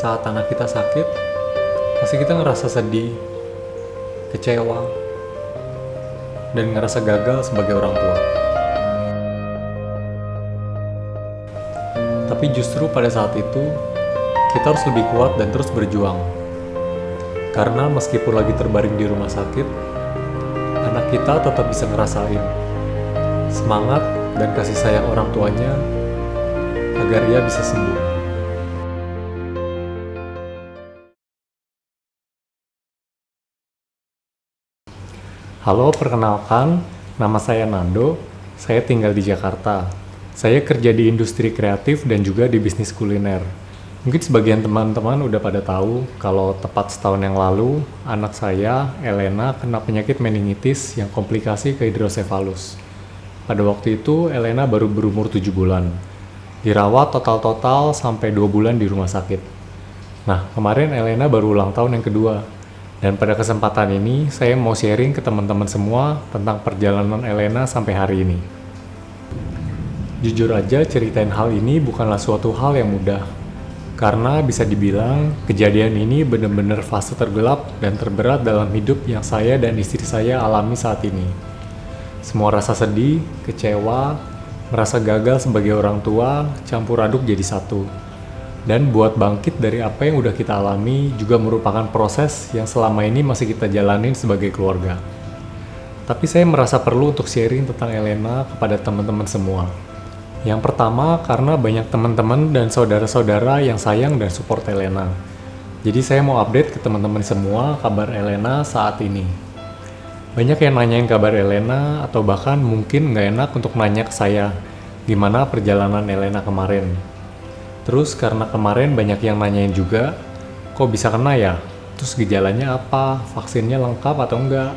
saat anak kita sakit, pasti kita ngerasa sedih, kecewa, dan ngerasa gagal sebagai orang tua. Tapi justru pada saat itu, kita harus lebih kuat dan terus berjuang. Karena meskipun lagi terbaring di rumah sakit, anak kita tetap bisa ngerasain semangat dan kasih sayang orang tuanya agar ia bisa sembuh. Halo, perkenalkan, nama saya Nando. Saya tinggal di Jakarta. Saya kerja di industri kreatif dan juga di bisnis kuliner. Mungkin sebagian teman-teman udah pada tahu kalau tepat setahun yang lalu, anak saya, Elena, kena penyakit meningitis yang komplikasi ke hidrosefalus. Pada waktu itu, Elena baru berumur 7 bulan. Dirawat total sampai 2 bulan di rumah sakit. Nah, kemarin Elena baru ulang tahun yang kedua. Dan pada kesempatan ini, saya mau sharing ke teman-teman semua tentang perjalanan Elena sampai hari ini. Jujur aja, ceritain hal ini bukanlah suatu hal yang mudah. Karena bisa dibilang, kejadian ini benar-benar fase tergelap dan terberat dalam hidup yang saya dan istri saya alami saat ini. Semua rasa sedih, kecewa, merasa gagal sebagai orang tua, campur aduk jadi satu. Dan buat bangkit dari apa yang udah kita alami juga merupakan proses yang selama ini masih kita jalanin sebagai keluarga. Tapi saya merasa perlu untuk sharing tentang Elena kepada teman-teman semua. Yang pertama, karena banyak teman-teman dan saudara-saudara yang sayang dan support Elena. Jadi saya mau update ke teman-teman semua kabar Elena saat ini. Banyak yang nanyain kabar Elena atau bahkan mungkin nggak enak untuk nanya ke saya gimana perjalanan Elena kemarin. Terus karena kemarin banyak yang nanyain juga, kok bisa kena ya? Terus gejalanya apa? Vaksinnya lengkap atau enggak?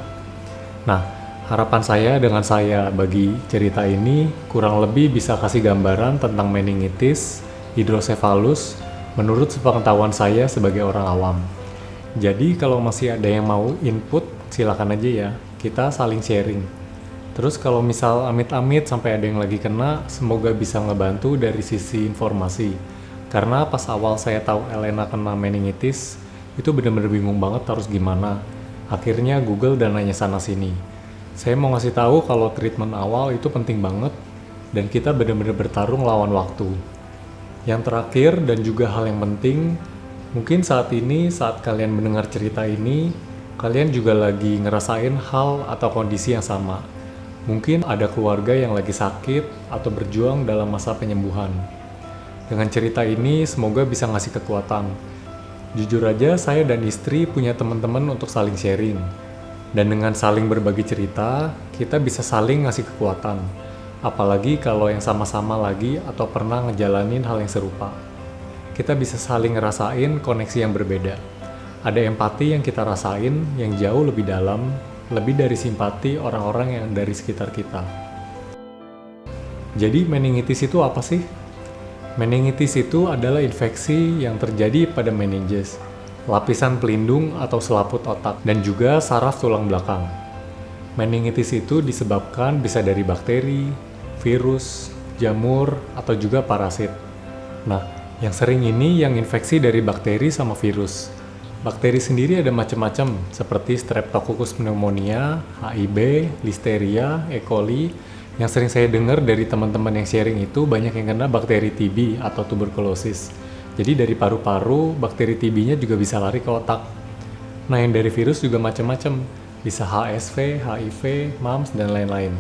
Nah, harapan saya dengan saya bagi cerita ini kurang lebih bisa kasih gambaran tentang meningitis, hidrosefalus, menurut sepengetahuan saya sebagai orang awam. Jadi kalau masih ada yang mau input, silakan aja ya, kita saling sharing. Terus kalau misal amit-amit sampai ada yang lagi kena, semoga bisa ngebantu dari sisi informasi. Karena pas awal saya tahu Elena kena meningitis, itu bener-bener bingung banget harus gimana. Akhirnya Google dan nanya sana-sini. Saya mau ngasih tahu kalau treatment awal itu penting banget dan kita benar-benar bertarung lawan waktu. Yang terakhir dan juga hal yang penting, mungkin saat ini saat kalian mendengar cerita ini, kalian juga lagi ngerasain hal atau kondisi yang sama. Mungkin ada keluarga yang lagi sakit atau berjuang dalam masa penyembuhan. Dengan cerita ini semoga bisa ngasih kekuatan. Jujur aja saya dan istri punya teman-teman untuk saling sharing. Dan dengan saling berbagi cerita, kita bisa saling ngasih kekuatan. Apalagi kalau yang sama-sama lagi atau pernah ngejalanin hal yang serupa. Kita bisa saling ngerasain koneksi yang berbeda. Ada empati yang kita rasain yang jauh lebih dalam, lebih dari simpati orang-orang yang dari sekitar kita. Jadi meningitis itu apa sih? Meningitis itu adalah infeksi yang terjadi pada meninges, lapisan pelindung atau selaput otak, dan juga saraf tulang belakang. Meningitis itu disebabkan bisa dari bakteri, virus, jamur, atau juga parasit. Nah, yang sering ini yang infeksi dari bakteri sama virus. Bakteri sendiri ada macam-macam, seperti Streptococcus pneumonia, HIV, Listeria, E. coli. Yang sering saya dengar dari teman-teman yang sharing itu banyak yang kena bakteri TB atau tuberkulosis. Jadi dari paru-paru, bakteri TB-nya juga bisa lari ke otak. Nah, yang dari virus juga macam-macam. Bisa HSV, HIV, mumps, dan lain-lain.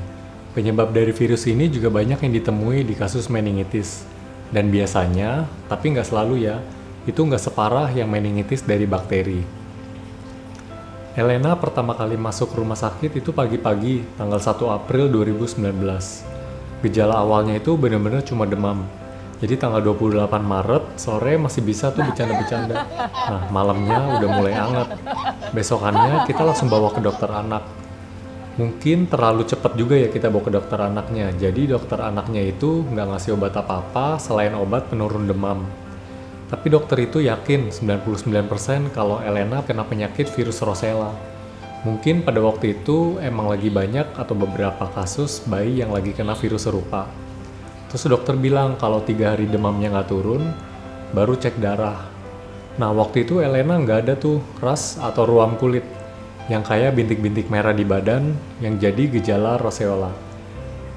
Penyebab dari virus ini juga banyak yang ditemui di kasus meningitis. Dan biasanya, tapi nggak selalu ya, itu nggak separah yang meningitis dari bakteri. Elena pertama kali masuk rumah sakit itu pagi-pagi, tanggal 1 April 2019. Gejala awalnya itu benar-benar cuma demam. Jadi tanggal 28 Maret, sore masih bisa tuh bercanda-bercanda. Nah, malamnya udah mulai hangat. Besokannya kita langsung bawa ke dokter anak. Mungkin terlalu cepat juga ya kita bawa ke dokter anaknya. Jadi dokter anaknya itu nggak ngasih obat apa-apa selain obat penurun demam. Tapi dokter itu yakin 99% kalau Elena kena penyakit virus Rosella. Mungkin pada waktu itu emang lagi banyak atau beberapa kasus bayi yang lagi kena virus serupa. Terus dokter bilang kalau 3 hari demamnya nggak turun, baru cek darah. Nah, waktu itu Elena nggak ada tuh ras atau ruam kulit yang kayak bintik-bintik merah di badan yang jadi gejala roseola.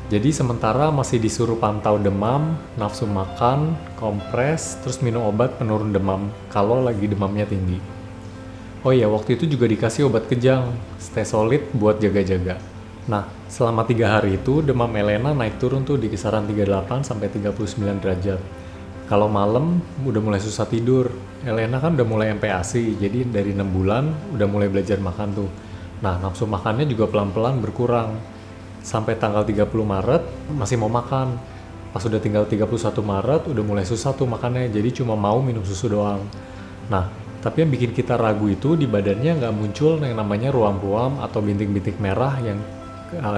Jadi sementara masih disuruh pantau demam, nafsu makan, kompres, terus minum obat penurun demam kalau lagi demamnya tinggi. Oh iya, waktu itu juga dikasih obat kejang, stay solid buat jaga-jaga. Nah, selama 3 hari itu demam Elena naik turun tuh di kisaran 38 sampai 39 derajat. Kalau malam udah mulai susah tidur. Elena kan udah mulai MPASI, jadi dari 6 bulan udah mulai belajar makan tuh. Nah, nafsu makannya juga pelan-pelan berkurang. Sampai tanggal 30 Maret masih mau makan. Pas udah tinggal 31 Maret udah mulai susah tuh makannya, jadi cuma mau minum susu doang. Nah, tapi yang bikin kita ragu itu di badannya nggak muncul yang namanya ruam-ruam atau bintik-bintik merah yang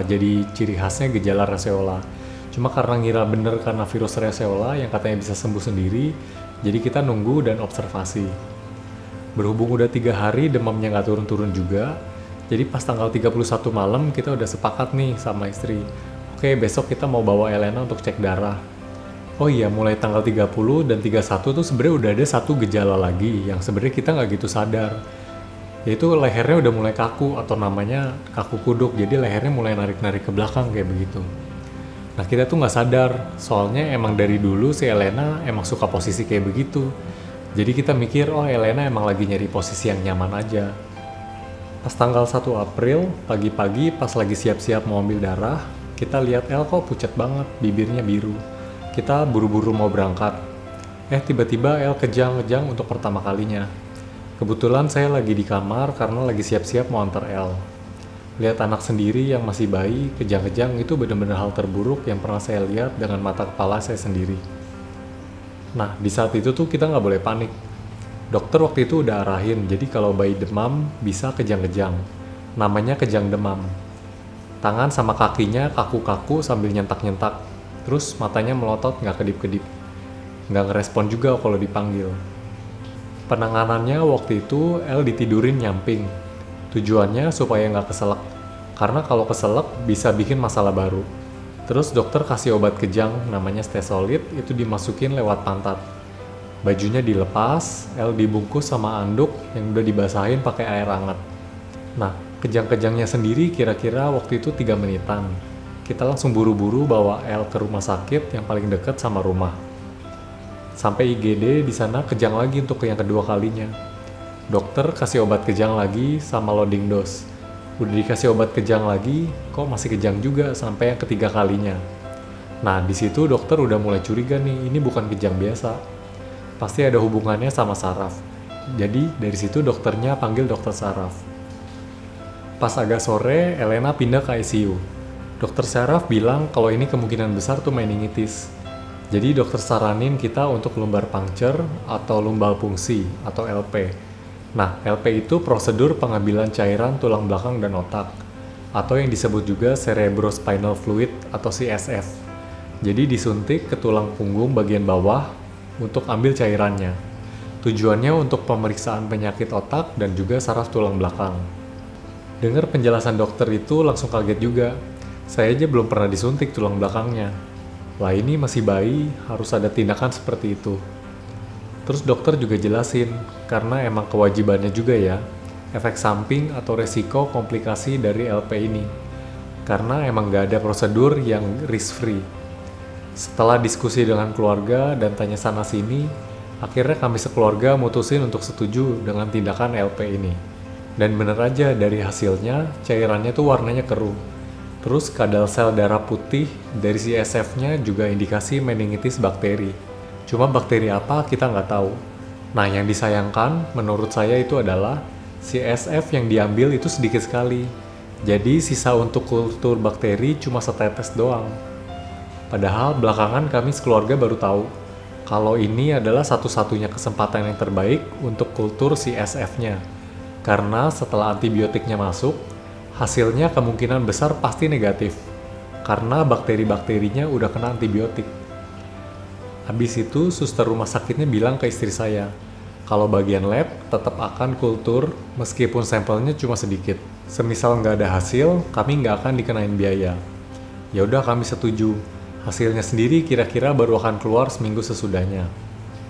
jadi ciri khasnya gejala roseola. Cuma karena ngira bener karena virus roseola yang katanya bisa sembuh sendiri, jadi kita nunggu dan observasi. Berhubung udah 3 hari demamnya nggak turun-turun juga, jadi pas tanggal 31 malam kita udah sepakat nih sama istri. Oke, besok kita mau bawa Elena untuk cek darah. Oh iya, mulai tanggal 30 dan 31 tuh sebenarnya udah ada satu gejala lagi yang sebenarnya kita nggak gitu sadar. Yaitu lehernya udah mulai kaku atau namanya kaku kuduk, jadi lehernya mulai narik-narik ke belakang kayak begitu. Nah, kita tuh nggak sadar, soalnya emang dari dulu si Elena emang suka posisi kayak begitu. Jadi kita mikir, oh Elena emang lagi nyari posisi yang nyaman aja. Pas tanggal 1 April, pagi-pagi pas lagi siap-siap mau ambil darah, kita lihat El kok pucat banget, bibirnya biru. Kita buru-buru mau berangkat. Tiba-tiba El kejang-kejang untuk pertama kalinya. Kebetulan saya lagi di kamar karena lagi siap-siap mau antar El. Lihat anak sendiri yang masih bayi, kejang-kejang itu benar-benar hal terburuk yang pernah saya lihat dengan mata kepala saya sendiri. Nah, di saat itu tuh kita nggak boleh panik. Dokter waktu itu udah arahin, jadi kalau bayi demam bisa kejang-kejang. Namanya kejang demam. Tangan sama kakinya kaku-kaku sambil nyentak-nyentak. Terus matanya melotot nggak kedip-kedip. Nggak ngerespon juga kalau dipanggil. Penanganannya waktu itu El ditidurin nyamping. Tujuannya supaya nggak keselak. Karena kalau keselak bisa bikin masalah baru. Terus dokter kasih obat kejang namanya stay solid, itu dimasukin lewat pantat. Bajunya dilepas, El dibungkus sama anduk yang udah dibasahin pakai air hangat. Nah, kejang-kejangnya sendiri kira-kira waktu itu 3 menitan. Kita langsung buru-buru bawa El ke rumah sakit yang paling dekat sama rumah. Sampai IGD di sana kejang lagi untuk yang kedua kalinya. Dokter kasih obat kejang lagi sama loading dose. Udah dikasih obat kejang lagi, kok masih kejang juga sampai yang ketiga kalinya. Nah, di situ dokter udah mulai curiga nih, ini bukan kejang biasa. Pasti ada hubungannya sama saraf. Jadi dari situ dokternya panggil dokter saraf. Pas agak sore, Elena pindah ke ICU. Dokter saraf bilang kalau ini kemungkinan besar tuh meningitis. Jadi dokter saranin kita untuk lumbar puncture atau lumbal pungsi atau LP. Nah, LP itu prosedur pengambilan cairan tulang belakang dan otak, atau yang disebut juga cerebrospinal fluid atau CSF. Jadi disuntik ke tulang punggung bagian bawah untuk ambil cairannya. Tujuannya untuk pemeriksaan penyakit otak dan juga saraf tulang belakang. Dengar penjelasan dokter itu langsung kaget juga. Saya aja belum pernah disuntik tulang belakangnya. Lah ini masih bayi, harus ada tindakan seperti itu. Terus dokter juga jelasin, karena emang kewajibannya juga ya, efek samping atau resiko komplikasi dari LP ini. Karena emang gak ada prosedur yang risk-free. Setelah diskusi dengan keluarga dan tanya sana-sini, akhirnya kami sekeluarga mutusin untuk setuju dengan tindakan LP ini. Dan bener aja dari hasilnya, cairannya tuh warnanya keruh. Terus kadar sel darah putih dari CSF-nya juga indikasi meningitis bakteri. Cuma bakteri apa kita nggak tahu. Nah, yang disayangkan menurut saya itu adalah CSF yang diambil itu sedikit sekali. Jadi sisa untuk kultur bakteri cuma setetes doang. Padahal belakangan kami sekeluarga baru tahu kalau ini adalah satu-satunya kesempatan yang terbaik untuk kultur CSF-nya. Karena setelah antibiotiknya masuk, hasilnya kemungkinan besar pasti negatif, karena bakteri-bakterinya udah kena antibiotik. Habis itu, suster rumah sakitnya bilang ke istri saya, kalau bagian lab tetap akan kultur meskipun sampelnya cuma sedikit. Semisal nggak ada hasil, kami nggak akan dikenain biaya. Ya udah kami setuju. Hasilnya sendiri kira-kira baru akan keluar seminggu sesudahnya.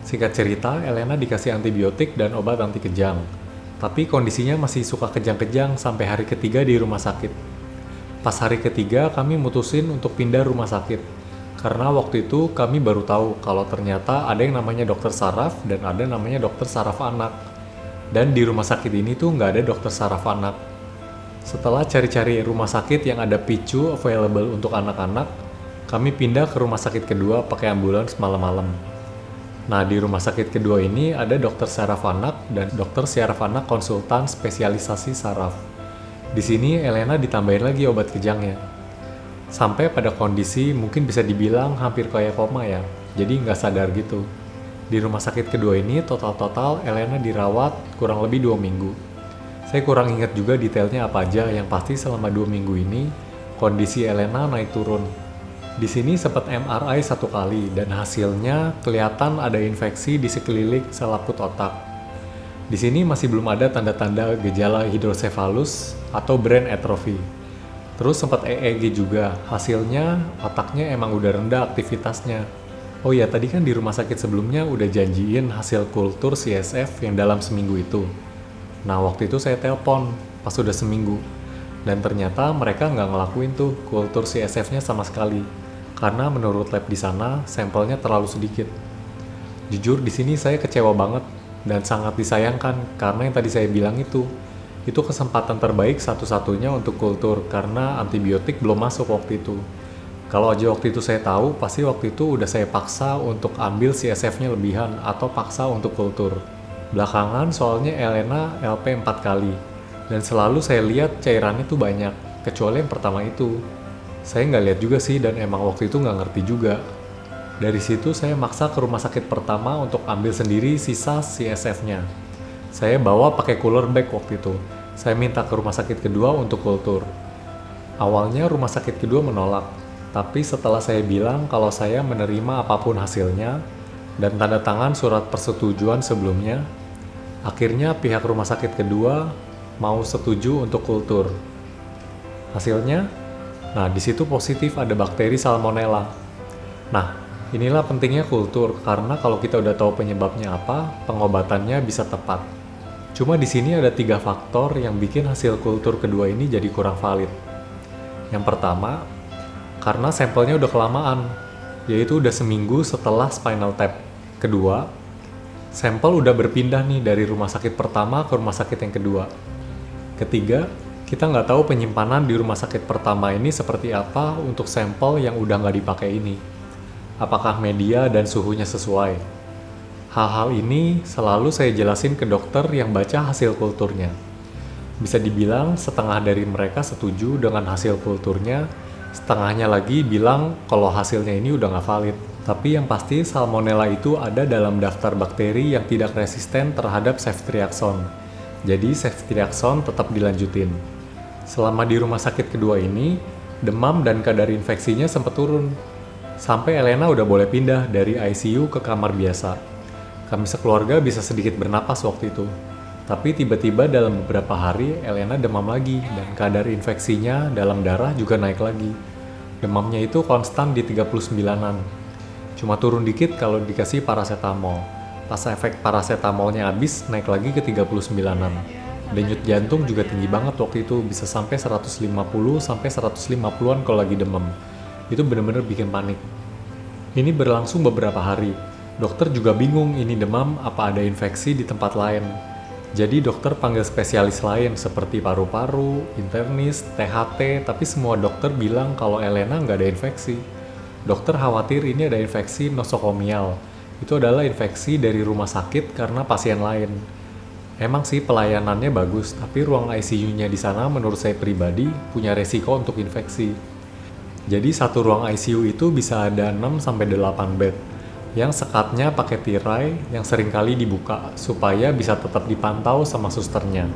Singkat cerita, Elena dikasih antibiotik dan obat anti kejang. Tapi kondisinya masih suka kejang-kejang sampai hari ketiga di rumah sakit. Pas hari ketiga, kami mutusin untuk pindah rumah sakit. Karena waktu itu kami baru tahu kalau ternyata ada yang namanya dokter saraf dan ada namanya dokter saraf anak. Dan di rumah sakit ini tuh nggak ada dokter saraf anak. Setelah cari-cari rumah sakit yang ada PICU available untuk anak-anak, kami pindah ke rumah sakit kedua pakai ambulans malam-malam. Nah, di rumah sakit kedua ini ada dokter saraf anak dan dokter saraf anak konsultan spesialisasi saraf. Di sini Elena ditambahin lagi obat kejangnya. Sampai pada kondisi mungkin bisa dibilang hampir kayak koma ya, jadi nggak sadar gitu. Di rumah sakit kedua ini total-total Elena dirawat kurang lebih 2 minggu. Saya kurang ingat juga detailnya apa aja, yang pasti selama 2 minggu ini kondisi Elena naik turun. Di sini sempat MRI 1 kali dan hasilnya kelihatan ada infeksi di sekeliling selaput otak. Di sini masih belum ada tanda-tanda gejala hidrosefalus atau brain atrophy. Terus sempat EEG juga, hasilnya otaknya emang udah rendah aktivitasnya. Oh ya, tadi kan di rumah sakit sebelumnya udah janjiin hasil kultur CSF yang dalam seminggu itu. Nah, waktu itu saya telepon pas udah seminggu. Dan ternyata mereka nggak ngelakuin tuh kultur CSF-nya sama sekali. Karena menurut lab di sana, sampelnya terlalu sedikit. Jujur di sini saya kecewa banget dan sangat disayangkan karena yang tadi saya bilang itu kesempatan terbaik satu-satunya untuk kultur karena antibiotik belum masuk waktu itu. Kalau aja waktu itu saya tahu, pasti waktu itu udah saya paksa untuk ambil CSF-nya lebihan atau paksa untuk kultur. Belakangan soalnya Elena LP 4 kali, dan selalu saya lihat cairannya tuh banyak, kecuali yang pertama itu. Saya nggak lihat juga sih dan emang waktu itu nggak ngerti juga. Dari situ saya maksa ke rumah sakit pertama untuk ambil sendiri sisa CSF-nya. Saya bawa pakai cooler bag waktu itu. Saya minta ke rumah sakit kedua untuk kultur. Awalnya rumah sakit kedua menolak. Tapi setelah saya bilang kalau saya menerima apapun hasilnya dan tanda tangan surat persetujuan sebelumnya, akhirnya pihak rumah sakit kedua mau setuju untuk kultur. Hasilnya, nah di situ positif ada bakteri Salmonella. Nah, inilah pentingnya kultur karena kalau kita udah tahu penyebabnya apa, pengobatannya bisa tepat. Cuma di sini ada 3 faktor yang bikin hasil kultur kedua ini jadi kurang valid. Yang pertama, karena sampelnya udah kelamaan, yaitu udah seminggu setelah spinal tap. Kedua, sampel udah berpindah nih dari rumah sakit pertama ke rumah sakit yang kedua. Ketiga, kita nggak tahu penyimpanan di rumah sakit pertama ini seperti apa untuk sampel yang udah nggak dipakai ini. Apakah media dan suhunya sesuai? Hal-hal ini selalu saya jelasin ke dokter yang baca hasil kulturnya. Bisa dibilang setengah dari mereka setuju dengan hasil kulturnya, setengahnya lagi bilang kalau hasilnya ini udah nggak valid. Tapi yang pasti Salmonella itu ada dalam daftar bakteri yang tidak resisten terhadap ceftriaxone. Jadi ceftriaxone tetap dilanjutin. Selama di rumah sakit kedua ini, demam dan kadar infeksinya sempat turun. Sampai Elena udah boleh pindah dari ICU ke kamar biasa. Kami sekeluarga bisa sedikit bernapas waktu itu. Tapi tiba-tiba dalam beberapa hari Elena demam lagi dan kadar infeksinya dalam darah juga naik lagi. Demamnya itu konstan di 39-an. Cuma turun dikit kalau dikasih paracetamol. Pas efek paracetamolnya habis naik lagi ke 39-an. Denyut jantung juga tinggi banget waktu itu, bisa sampai 150 sampai 150-an kalau lagi demam. Itu bener-bener bikin panik. Ini berlangsung beberapa hari. Dokter juga bingung ini demam apa ada infeksi di tempat lain. Jadi dokter panggil spesialis lain seperti paru-paru, internis, THT, tapi semua dokter bilang kalau Elena nggak ada infeksi. Dokter khawatir ini ada infeksi nosokomial. Itu adalah infeksi dari rumah sakit karena pasien lain. Emang sih pelayanannya bagus, tapi ruang ICU-nya di sana menurut saya pribadi punya resiko untuk infeksi. Jadi satu ruang ICU itu bisa ada 6-8 bed. Yang sekatnya pakai tirai yang seringkali dibuka supaya bisa tetap dipantau sama susternya.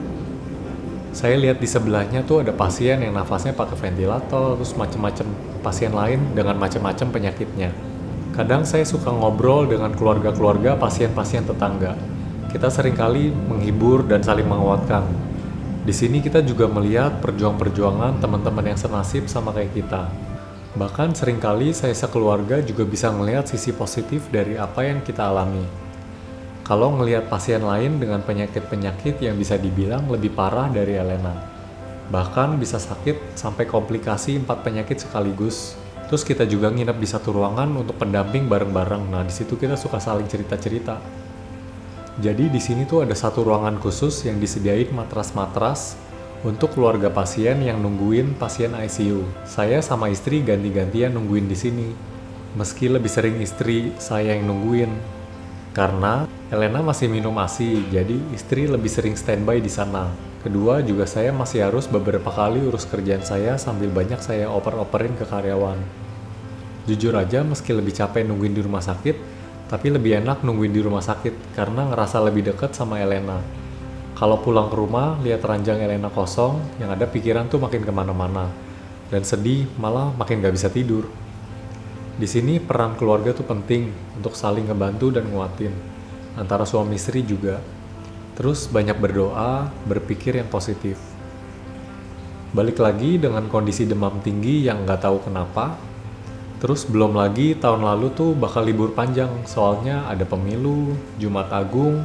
Saya lihat di sebelahnya tuh ada pasien yang nafasnya pakai ventilator, terus macem-macem pasien lain dengan macem-macem penyakitnya. Kadang saya suka ngobrol dengan keluarga-keluarga pasien-pasien tetangga. Kita seringkali menghibur dan saling menguatkan. Di sini kita juga melihat perjuangan-perjuangan teman-teman yang senasib sama kayak kita. Bahkan seringkali saya sekeluarga juga bisa melihat sisi positif dari apa yang kita alami. kalau ngelihat pasien lain dengan penyakit-penyakit yang bisa dibilang lebih parah dari Elena. Bahkan bisa sakit sampai komplikasi 4 penyakit sekaligus. Terus kita juga nginep di satu ruangan untuk pendamping bareng-bareng. Nah, di situ kita suka saling cerita-cerita. Jadi di sini tuh ada satu ruangan khusus yang disediain matras-matras untuk keluarga pasien yang nungguin pasien ICU. Saya sama istri ganti-gantian nungguin di sini. Meski lebih sering istri saya yang nungguin. Karena Elena masih minum ASI, jadi istri lebih sering standby di sana. Kedua, juga saya masih harus beberapa kali urus kerjaan saya sambil banyak saya oper-operin ke karyawan. Jujur aja, meski lebih capek nungguin di rumah sakit, tapi lebih enak nungguin di rumah sakit karena ngerasa lebih dekat sama Elena. Kalau pulang ke rumah, lihat ranjang Elena kosong, yang ada pikiran tuh makin kemana-mana. Dan sedih, malah makin gak bisa tidur. Di sini peran keluarga tuh penting untuk saling ngebantu dan nguatin. Antara suami istri juga. Terus banyak berdoa, berpikir yang positif. Balik lagi dengan kondisi demam tinggi yang nggak tahu kenapa. Terus belum lagi tahun lalu tuh bakal libur panjang, soalnya ada pemilu, Jumat Agung,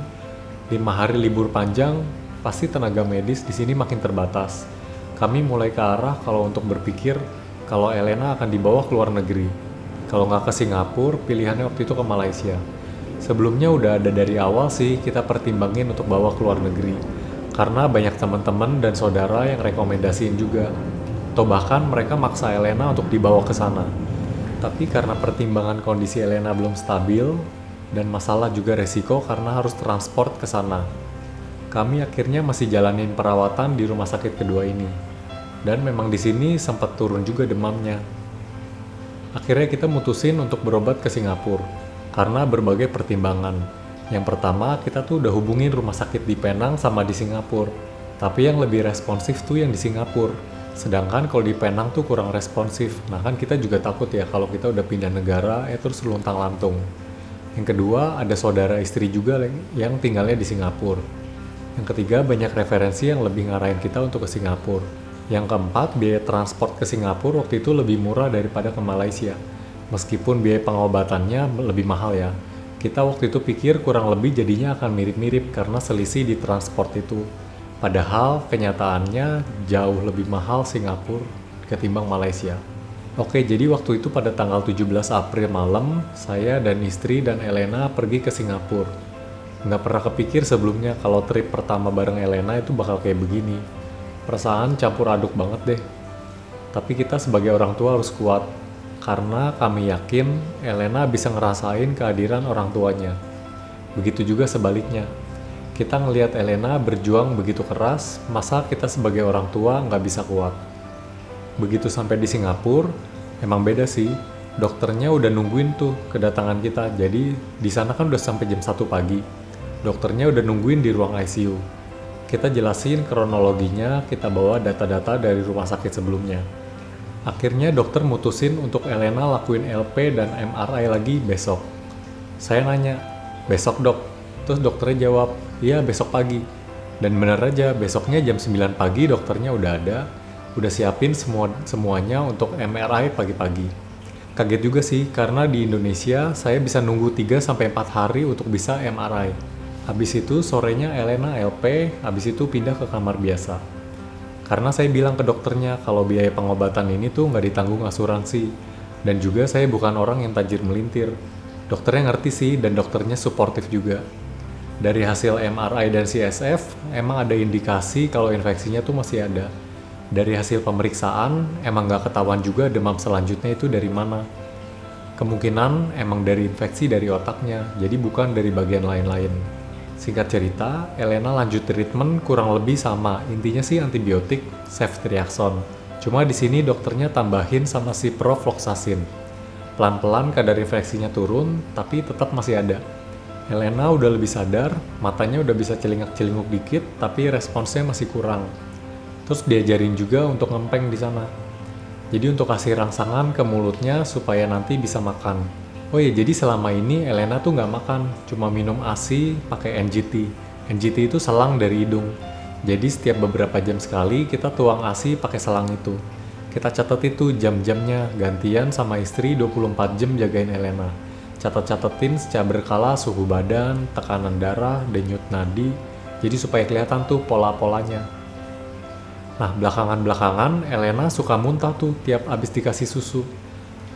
5 hari libur panjang, pasti tenaga medis di sini makin terbatas. Kami mulai ke arah kalau untuk berpikir kalau Elena akan dibawa ke luar negeri. Kalau nggak ke Singapura, pilihannya waktu itu ke Malaysia. Sebelumnya udah ada dari awal sih kita pertimbangin untuk bawa ke luar negeri. Karena banyak teman-teman dan saudara yang rekomendasiin juga. Atau bahkan mereka maksa Elena untuk dibawa ke sana. Tapi karena pertimbangan kondisi Elena belum stabil, dan masalah juga resiko karena harus transport ke sana. Kami akhirnya masih jalanin perawatan di rumah sakit kedua ini. Dan memang di sini sempat turun juga demamnya. Akhirnya kita mutusin untuk berobat ke Singapura karena berbagai pertimbangan. Yang pertama, kita tuh udah hubungin rumah sakit di Penang sama di Singapura. Tapi yang lebih responsif tuh yang di Singapura. Sedangkan kalau di Penang tuh kurang responsif. Nah kan kita juga takut ya kalau kita udah pindah negara, terus luntang-lantung. Yang kedua, ada saudara istri juga yang tinggalnya di Singapura. Yang ketiga, banyak referensi yang lebih ngarahin kita untuk ke Singapura. Yang keempat, biaya transport ke Singapura waktu itu lebih murah daripada ke Malaysia. Meskipun biaya pengobatannya lebih mahal ya. Kita waktu itu pikir kurang lebih jadinya akan mirip-mirip karena selisih di transport itu. Padahal kenyataannya jauh lebih mahal Singapura ketimbang Malaysia. Oke, jadi waktu itu pada tanggal 17 April malam, saya dan istri dan Elena pergi ke Singapura. Nggak pernah kepikir sebelumnya kalau trip pertama bareng Elena itu bakal kayak begini. Perasaan campur aduk banget deh. Tapi kita sebagai orang tua harus kuat, karena kami yakin Elena bisa ngerasain kehadiran orang tuanya. Begitu juga sebaliknya. Kita ngelihat Elena berjuang begitu keras, masa kita sebagai orang tua nggak bisa kuat. Begitu sampai di Singapura, emang beda sih. Dokternya udah nungguin tuh kedatangan kita, jadi di sana kan udah sampai jam 1 pagi. Dokternya udah nungguin di ruang ICU. Kita jelasin kronologinya, kita bawa data-data dari rumah sakit sebelumnya. Akhirnya dokter mutusin untuk Elena lakuin LP dan MRI lagi besok. Saya nanya, besok dok? Terus dokternya jawab, iya besok pagi. Dan bener aja, besoknya jam 9 pagi dokternya udah ada, udah siapin semuanya untuk MRI pagi-pagi. Kaget juga sih, karena di Indonesia saya bisa nunggu 3-4 hari untuk bisa MRI. Habis itu sorenya Elena LP, habis itu pindah ke kamar biasa. Karena saya bilang ke dokternya kalau biaya pengobatan ini tuh nggak ditanggung asuransi. Dan juga saya bukan orang yang tajir melintir. Dokternya ngerti sih dan dokternya suportif juga. Dari hasil MRI dan CSF, emang ada indikasi kalau infeksinya tuh masih ada. Dari hasil pemeriksaan, emang nggak ketahuan juga demam selanjutnya itu dari mana. Kemungkinan emang dari infeksi dari otaknya, jadi bukan dari bagian lain-lain. Singkat cerita, Elena lanjut treatment kurang lebih sama, intinya sih antibiotik, ceftriaxone. Cuma di sini dokternya tambahin sama ciprofloxacin. Pelan-pelan kadar infeksinya turun, tapi tetap masih ada. Elena udah lebih sadar, matanya udah bisa celingak-celinguk dikit, tapi responsnya masih kurang. Terus diajarin juga untuk ngempeng di sana. Jadi untuk kasih rangsangan ke mulutnya supaya nanti bisa makan. Oh iya, jadi selama ini Elena tuh nggak makan, cuma minum ASI pakai NGT. NGT itu selang dari hidung. Jadi setiap beberapa jam sekali kita tuang ASI pakai selang itu. Kita catat itu jam-jamnya, gantian sama istri 24 jam jagain Elena. catat-catetin secara berkala suhu badan, tekanan darah, denyut nadi, jadi supaya kelihatan tuh pola-polanya. Nah, belakangan-belakangan Elena suka muntah tuh tiap abis dikasih susu.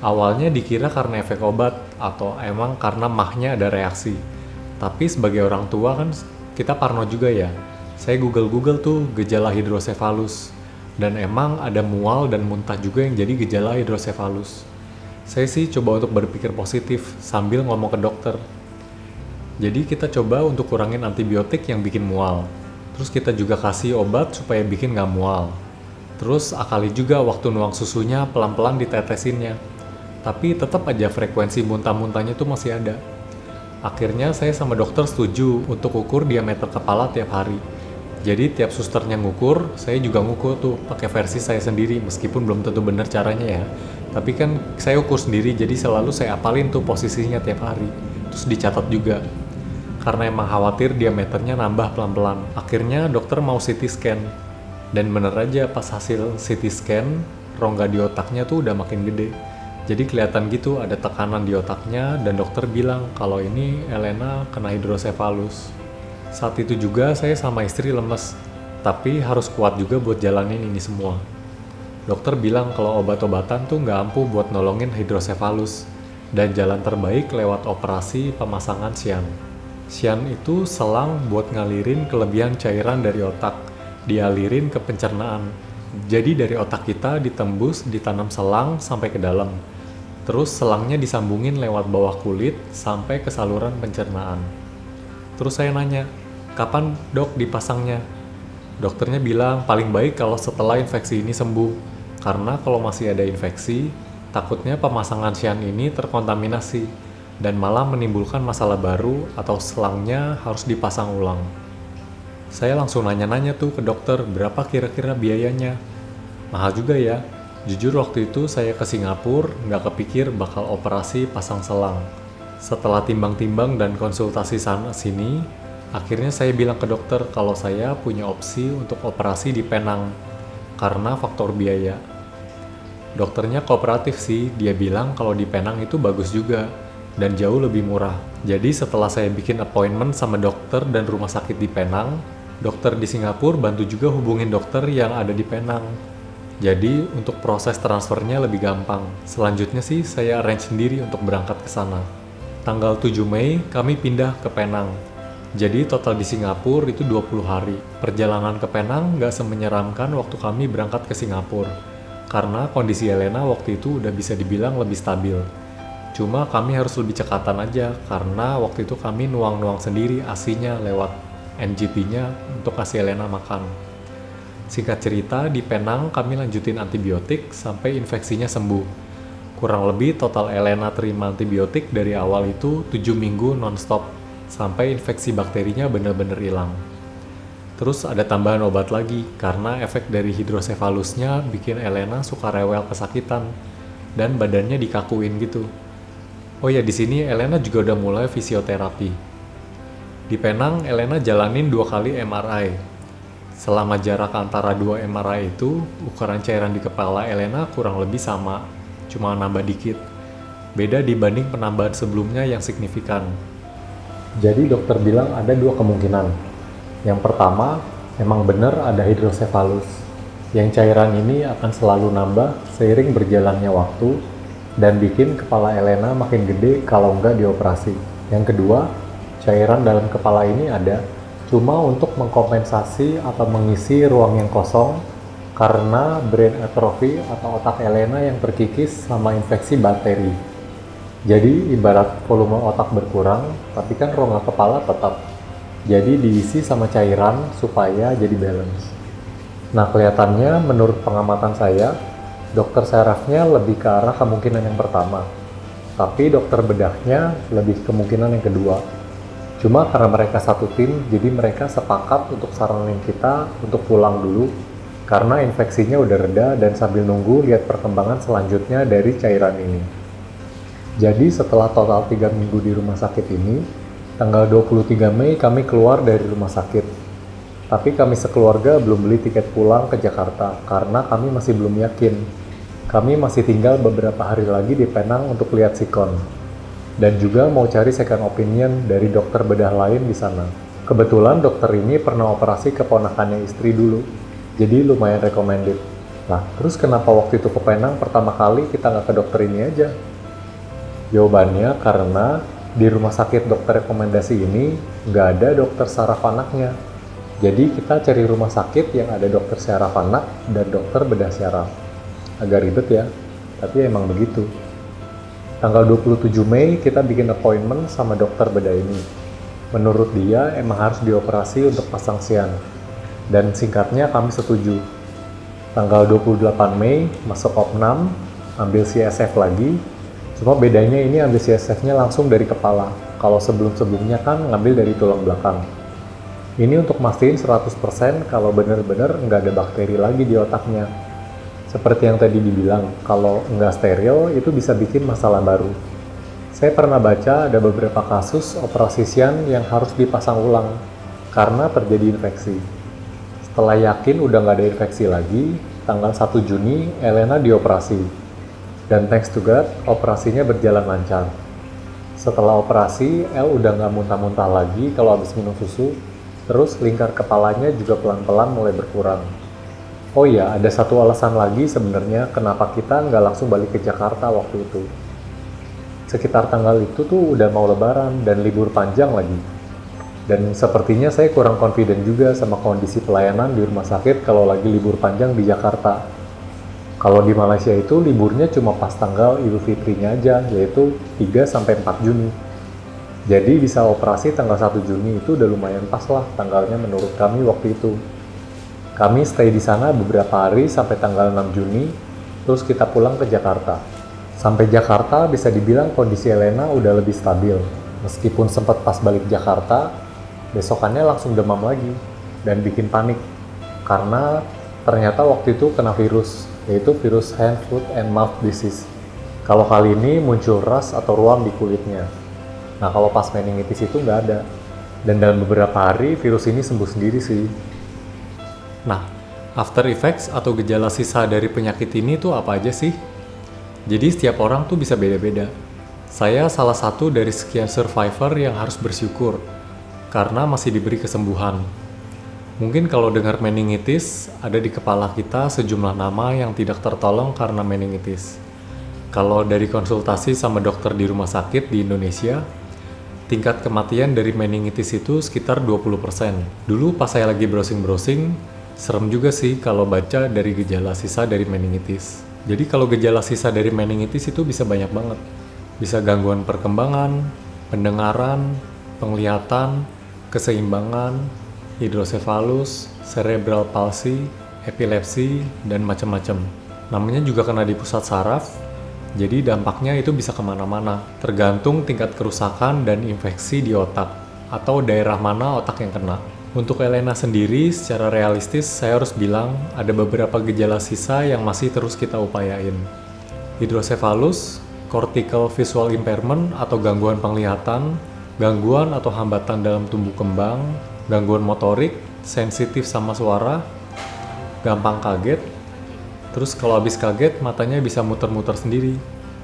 Awalnya dikira karena efek obat atau emang karena mahnya ada reaksi. Tapi sebagai orang tua kan kita parno juga ya. Saya Google tuh gejala hidrosefalus. Dan emang ada mual dan muntah juga yang jadi gejala hidrosefalus. Saya sih coba untuk berpikir positif sambil ngomong ke dokter. Jadi kita coba untuk kurangin antibiotik yang bikin mual. Terus kita juga kasih obat supaya bikin nggak mual. Terus akali juga waktu nuang susunya pelan-pelan ditetesinnya. Tapi tetap aja frekuensi muntah-muntahnya tuh masih ada. Akhirnya saya sama dokter setuju untuk ukur diameter kepala tiap hari. Jadi tiap susternya ngukur, saya juga ngukur tuh pakai versi saya sendiri meskipun belum tentu benar caranya ya. Tapi kan saya ukur sendiri jadi selalu saya apalin tuh posisinya tiap hari. Terus dicatat juga. Karena emang khawatir diameternya nambah pelan-pelan. Akhirnya dokter mau CT scan. Dan bener aja pas hasil CT scan, rongga di otaknya tuh udah makin gede. Jadi kelihatan gitu ada tekanan di otaknya dan dokter bilang kalau ini Elena kena hidrosefalus. Saat itu juga saya sama istri lemes, tapi harus kuat juga buat jalanin ini semua. Dokter bilang kalau obat-obatan tuh nggak ampuh buat nolongin hidrosefalus dan jalan terbaik lewat operasi pemasangan syan. Syan itu selang buat ngalirin kelebihan cairan dari otak, dialirin ke pencernaan. Jadi dari otak kita ditembus, ditanam selang sampai ke dalam. Terus selangnya disambungin lewat bawah kulit sampai ke saluran pencernaan. Terus saya nanya, kapan dok dipasangnya? Dokternya bilang paling baik kalau setelah infeksi ini sembuh. Karena kalau masih ada infeksi, takutnya pemasangan syan ini terkontaminasi dan malah menimbulkan masalah baru atau selangnya harus dipasang ulang. Saya langsung nanya-nanya tuh ke dokter berapa kira-kira biayanya. Mahal juga ya. Jujur waktu itu saya ke Singapura nggak kepikir bakal operasi pasang selang. Setelah timbang-timbang dan konsultasi sana-sini, akhirnya saya bilang ke dokter kalau saya punya opsi untuk operasi di Penang karena faktor biaya. Dokternya kooperatif sih, dia bilang kalau di Penang itu bagus juga dan jauh lebih murah. Jadi setelah saya bikin appointment sama dokter dan rumah sakit di Penang, dokter di Singapura bantu juga hubungin dokter yang ada di Penang. Jadi untuk proses transfernya lebih gampang. Selanjutnya sih saya arrange sendiri untuk berangkat ke sana. Tanggal 7 Mei kami pindah ke Penang. Jadi total di Singapura itu 20 hari. Perjalanan ke Penang nggak semenyeramkan waktu kami berangkat ke Singapura. Karena kondisi Elena waktu itu udah bisa dibilang lebih stabil. Cuma kami harus lebih cekatan aja karena waktu itu kami nuang-nuang sendiri ASI-nya lewat NGP-nya untuk kasih Elena makan. Singkat cerita, di Penang kami lanjutin antibiotik sampai infeksinya sembuh. Kurang lebih total Elena terima antibiotik dari awal itu 7 minggu non-stop, sampai infeksi bakterinya bener-bener hilang. Terus ada tambahan obat lagi, karena efek dari hidrosefalusnya bikin Elena suka rewel kesakitan, dan badannya dikakuin gitu. Oh ya, di sini Elena juga udah mulai fisioterapi. Di Penang, Elena jalanin 2 kali MRI. Selama jarak antara 2 MRI itu, ukuran cairan di kepala Elena kurang lebih sama, cuma nambah dikit. Beda dibanding penambahan sebelumnya yang signifikan. Jadi dokter bilang ada 2 kemungkinan. Yang pertama, emang benar ada hidrosefalus. Yang cairan ini akan selalu nambah seiring berjalannya waktu dan bikin kepala Elena makin gede kalau nggak dioperasi. Yang kedua, cairan dalam kepala ini ada cuma untuk mengkompensasi atau mengisi ruang yang kosong karena brain atrophy atau otak Elena yang terkikis sama infeksi bakteri. Jadi ibarat volume otak berkurang, tapi kan rongga kepala tetap. Jadi diisi sama cairan supaya jadi balance. Nah kelihatannya menurut pengamatan saya, dokter sarafnya lebih ke arah kemungkinan yang pertama. Tapi dokter bedahnya lebih kemungkinan yang kedua. Cuma karena mereka satu tim, jadi mereka sepakat untuk saranin kita untuk pulang dulu karena infeksinya udah reda dan sambil nunggu lihat perkembangan selanjutnya dari cairan ini. Jadi setelah total 3 minggu di rumah sakit ini, tanggal 23 Mei kami keluar dari rumah sakit. Tapi kami sekeluarga belum beli tiket pulang ke Jakarta karena kami masih belum yakin. Kami masih tinggal beberapa hari lagi di Penang untuk lihat sikon. dan juga mau cari second opinion dari dokter bedah lain di sana. Kebetulan dokter ini pernah operasi keponakannya istri dulu, jadi lumayan recommended. Nah, terus kenapa waktu itu ke Penang pertama kali kita nggak ke dokter ini aja? Jawabannya karena di rumah sakit dokter rekomendasi ini nggak ada dokter saraf anaknya. Jadi kita cari rumah sakit yang ada dokter saraf anak dan dokter bedah saraf. Agak ribet ya, tapi emang begitu. Tanggal 27 Mei kita bikin appointment sama dokter bedah ini. Menurut dia emang harus dioperasi untuk pasang sian. Dan singkatnya kami setuju. Tanggal 28 Mei masuk opnam, ambil CSF lagi. Cuma bedanya ini ambil CSF-nya langsung dari kepala. Kalau sebelum-sebelumnya kan ngambil dari tulang belakang. Ini untuk mastiin 100% kalau bener-bener nggak ada bakteri lagi di otaknya. Seperti yang tadi dibilang, kalau nggak steril itu bisa bikin masalah baru. Saya pernah baca ada beberapa kasus operasi sian yang harus dipasang ulang karena terjadi infeksi. Setelah yakin udah nggak ada infeksi lagi, tanggal 1 Juni Elena dioperasi. Dan thanks to God, operasinya berjalan lancar. Setelah operasi, El udah nggak muntah-muntah lagi kalau habis minum susu, terus lingkar kepalanya juga pelan-pelan mulai berkurang. Oh iya, ada satu alasan lagi sebenarnya kenapa kita nggak langsung balik ke Jakarta waktu itu. Sekitar tanggal itu tuh udah mau lebaran dan libur panjang lagi. Dan sepertinya saya kurang confident juga sama kondisi pelayanan di rumah sakit kalau lagi libur panjang di Jakarta. Kalau di Malaysia itu liburnya cuma pas tanggal Idul Fitrinya aja, yaitu 3-4 Juni. Jadi bisa operasi tanggal 1 Juni itu udah lumayan pas lah tanggalnya menurut kami waktu itu. Kami stay di sana beberapa hari sampai tanggal 6 Juni, terus kita pulang ke Jakarta. Sampai Jakarta bisa dibilang kondisi Elena udah lebih stabil. Meskipun sempat pas balik Jakarta, besokannya langsung demam lagi dan bikin panik. Karena ternyata waktu itu kena virus, yaitu virus hand, foot, and mouth disease. Kalau kali ini muncul ras atau ruam di kulitnya. Nah kalau pas meningitis itu nggak ada. Dan dalam beberapa hari virus ini sembuh sendiri sih. Nah, after effects atau gejala sisa dari penyakit ini tuh apa aja sih? Jadi setiap orang tuh bisa beda-beda. Saya salah satu dari sekian survivor yang harus bersyukur karena masih diberi kesembuhan. Mungkin kalau dengar meningitis, ada di kepala kita sejumlah nama yang tidak tertolong karena meningitis. Kalau dari konsultasi sama dokter di rumah sakit di Indonesia, tingkat kematian dari meningitis itu sekitar 20%. Dulu pas saya lagi browsing-browsing, serem juga sih kalau baca dari gejala sisa dari meningitis. Jadi kalau gejala sisa dari meningitis itu bisa banyak banget. Bisa gangguan perkembangan, pendengaran, penglihatan, keseimbangan, hidrosefalus, cerebral palsy, epilepsi, dan macam-macam. Namanya juga kena di pusat saraf, jadi dampaknya itu bisa kemana-mana, tergantung tingkat kerusakan dan infeksi di otak, atau daerah mana otak yang kena. Untuk Elena sendiri, secara realistis saya harus bilang ada beberapa gejala sisa yang masih terus kita upayain. Hidrosefalus, cortical visual impairment atau gangguan penglihatan, gangguan atau hambatan dalam tumbuh kembang, gangguan motorik, sensitif sama suara, gampang kaget, terus kalau habis kaget matanya bisa muter-muter sendiri,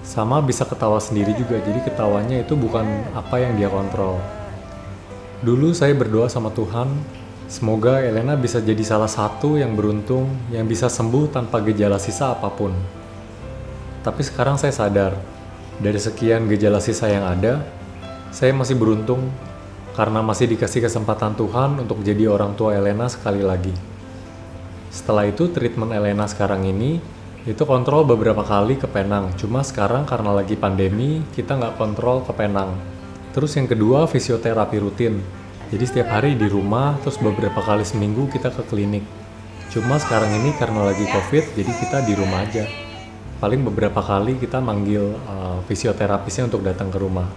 sama bisa ketawa sendiri juga, jadi ketawanya itu bukan apa yang dia kontrol. Dulu saya berdoa sama Tuhan, semoga Elena bisa jadi salah satu yang beruntung yang bisa sembuh tanpa gejala sisa apapun. Tapi sekarang saya sadar, dari sekian gejala sisa yang ada, saya masih beruntung karena masih dikasih kesempatan Tuhan untuk jadi orang tua Elena sekali lagi. Setelah itu treatment Elena sekarang ini, itu kontrol beberapa kali ke Penang, cuma sekarang karena lagi pandemi, kita nggak kontrol ke Penang. Terus yang kedua, fisioterapi rutin. Jadi setiap hari di rumah, terus beberapa kali seminggu kita ke klinik. Cuma sekarang ini karena lagi COVID, jadi kita di rumah aja. Paling beberapa kali kita manggil fisioterapisnya untuk datang ke rumah.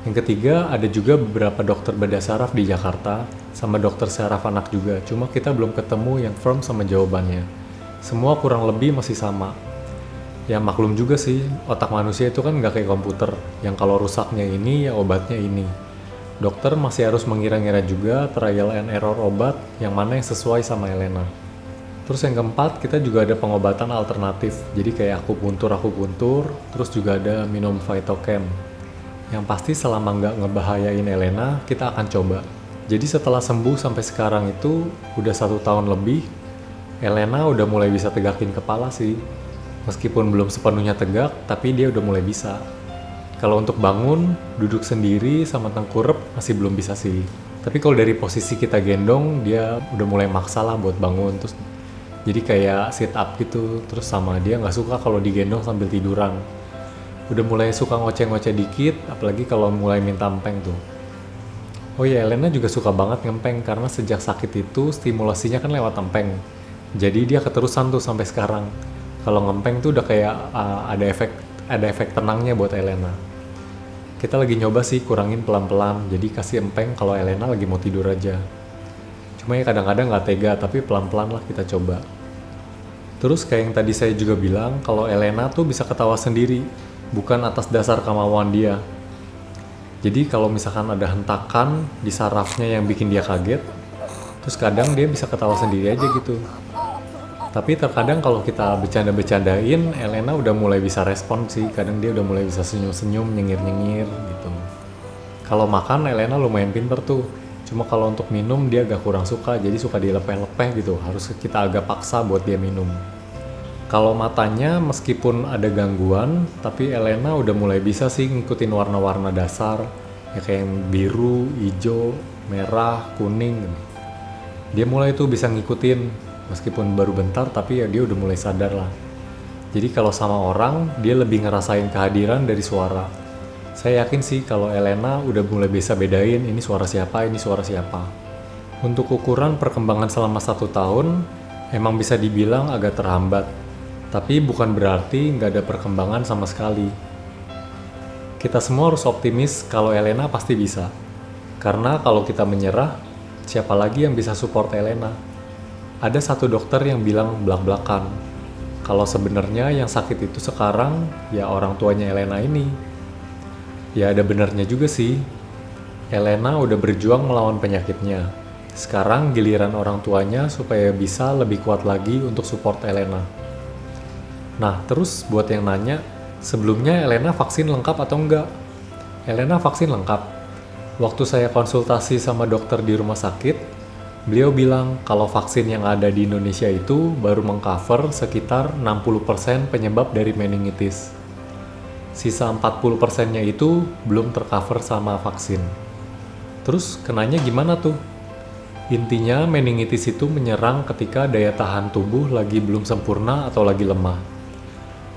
Yang ketiga, ada juga beberapa dokter bedah saraf di Jakarta, sama dokter saraf anak juga. Cuma kita belum ketemu yang firm sama jawabannya. Semua kurang lebih masih sama. Ya maklum juga sih, otak manusia itu kan nggak kayak komputer, yang kalau rusaknya ini, ya obatnya ini. Dokter masih harus mengira-ngira juga trial and error obat yang mana yang sesuai sama Elena. Terus yang keempat, kita juga ada pengobatan alternatif, jadi kayak akupuntur, terus juga ada minum Phytochem. Yang pasti selama nggak ngebahayain Elena, kita akan coba. Jadi setelah sembuh sampai sekarang itu udah 1 tahun lebih, Elena udah mulai bisa tegakin kepala sih. Meskipun belum sepenuhnya tegak, tapi dia udah mulai bisa. Kalau untuk bangun, duduk sendiri sama tengkurep masih belum bisa sih. Tapi kalau dari posisi kita gendong, dia udah mulai maksa lah buat bangun. Terus jadi kayak sit up gitu. Terus sama dia nggak suka kalau digendong sambil tiduran. Udah mulai suka ngoceh-ngoceh dikit, apalagi kalau mulai minta empeng tuh. Oh ya, Elena juga suka banget ngempeng karena sejak sakit itu stimulasinya kan lewat empeng. Jadi dia keterusan tuh sampai sekarang. Kalau ngempeng tuh udah kayak ada efek tenangnya buat Elena. Kita lagi nyoba sih kurangin pelan-pelan, jadi kasih empeng kalau Elena lagi mau tidur aja. Cuma ya kadang-kadang nggak tega, tapi pelan-pelan lah kita coba. Terus kayak yang tadi saya juga bilang, kalau Elena tuh bisa ketawa sendiri, bukan atas dasar kemauan dia. Jadi kalau misalkan ada hentakan di sarafnya yang bikin dia kaget, terus kadang dia bisa ketawa sendiri aja gitu. Tapi terkadang kalau kita bercanda-bercandain, Elena udah mulai bisa respon sih. Kadang dia udah mulai bisa senyum-senyum, nyengir-nyengir gitu. Kalau makan, Elena lumayan pinter tuh. Cuma kalau untuk minum, dia agak kurang suka. Jadi suka dilepeh-lepeh gitu. Harus kita agak paksa buat dia minum. Kalau matanya, meskipun ada gangguan, tapi Elena udah mulai bisa sih ngikutin warna-warna dasar. Ya kayak yang biru, hijau, merah, kuning. Dia mulai tuh bisa ngikutin. Meskipun baru bentar, tapi ya dia udah mulai sadar lah. Jadi kalau sama orang, dia lebih ngerasain kehadiran dari suara. Saya yakin sih kalau Elena udah mulai bisa bedain ini suara siapa, ini suara siapa. Untuk ukuran perkembangan selama 1 tahun, emang bisa dibilang agak terhambat. Tapi bukan berarti nggak ada perkembangan sama sekali. Kita semua harus optimis kalau Elena pasti bisa. Karena kalau kita menyerah, siapa lagi yang bisa support Elena? Ada satu dokter yang bilang belak-belakan, kalau sebenarnya yang sakit itu sekarang ya orang tuanya Elena ini. Ya ada benernya juga sih. Elena udah berjuang melawan penyakitnya. Sekarang giliran orang tuanya supaya bisa lebih kuat lagi untuk support Elena. Nah terus buat yang nanya, sebelumnya Elena vaksin lengkap atau enggak? Elena vaksin lengkap. Waktu saya konsultasi sama dokter di rumah sakit, beliau bilang kalau vaksin yang ada di Indonesia itu baru mengcover sekitar 60% penyebab dari meningitis. Sisa 40%-nya itu belum tercover sama vaksin. Terus kenanya gimana tuh? Intinya meningitis itu menyerang ketika daya tahan tubuh lagi belum sempurna atau lagi lemah.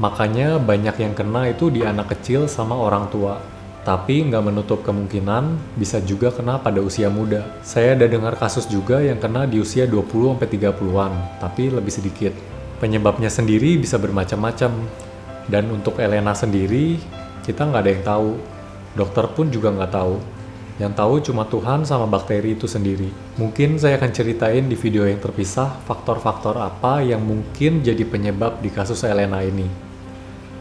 Makanya banyak yang kena itu di anak kecil sama orang tua. Tapi nggak menutup kemungkinan bisa juga kena pada usia muda. Saya ada dengar kasus juga yang kena di usia 20-30-an, tapi lebih sedikit. Penyebabnya sendiri bisa bermacam-macam. Dan untuk Elena sendiri, kita nggak ada yang tahu. Dokter pun juga nggak tahu. Yang tahu cuma Tuhan sama bakteri itu sendiri. Mungkin saya akan ceritain di video yang terpisah faktor-faktor apa yang mungkin jadi penyebab di kasus Elena ini.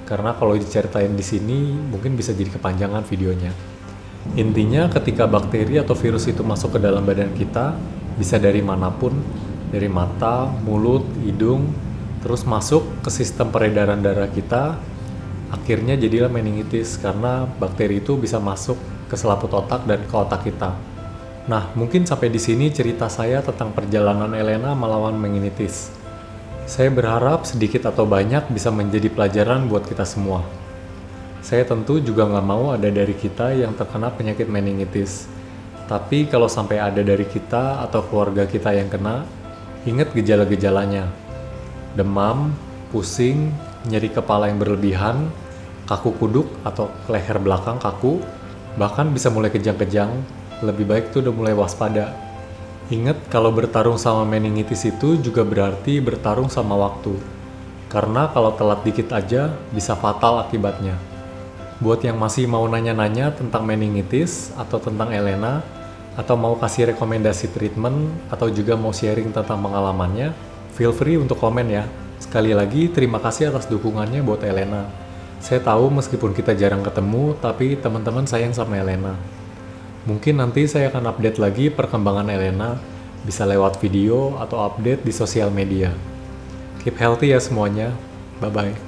Karena kalau diceritain di sini mungkin bisa jadi kepanjangan videonya. Intinya ketika bakteri atau virus itu masuk ke dalam badan kita, bisa dari manapun, dari mata, mulut, hidung, terus masuk ke sistem peredaran darah kita, akhirnya jadilah meningitis karena bakteri itu bisa masuk ke selaput otak dan ke otak kita. Nah, mungkin sampai di sini cerita saya tentang perjalanan Elena melawan meningitis. Saya berharap sedikit atau banyak bisa menjadi pelajaran buat kita semua. Saya tentu juga nggak mau ada dari kita yang terkena penyakit meningitis. Tapi kalau sampai ada dari kita atau keluarga kita yang kena, ingat gejala-gejalanya. Demam, pusing, nyeri kepala yang berlebihan, kaku kuduk atau leher belakang kaku, bahkan bisa mulai kejang-kejang, lebih baik tuh udah mulai waspada. Ingat kalau bertarung sama meningitis itu juga berarti bertarung sama waktu. Karena kalau telat dikit aja bisa fatal akibatnya. Buat yang masih mau nanya-nanya tentang meningitis atau tentang Elena, atau mau kasih rekomendasi treatment, atau juga mau sharing tentang pengalamannya, feel free untuk komen ya. Sekali lagi terima kasih atas dukungannya buat Elena. Saya tahu meskipun kita jarang ketemu, tapi teman-teman sayang sama Elena. Mungkin nanti saya akan update lagi perkembangan Elena, bisa lewat video atau update di sosial media. Keep healthy ya semuanya. Bye-bye.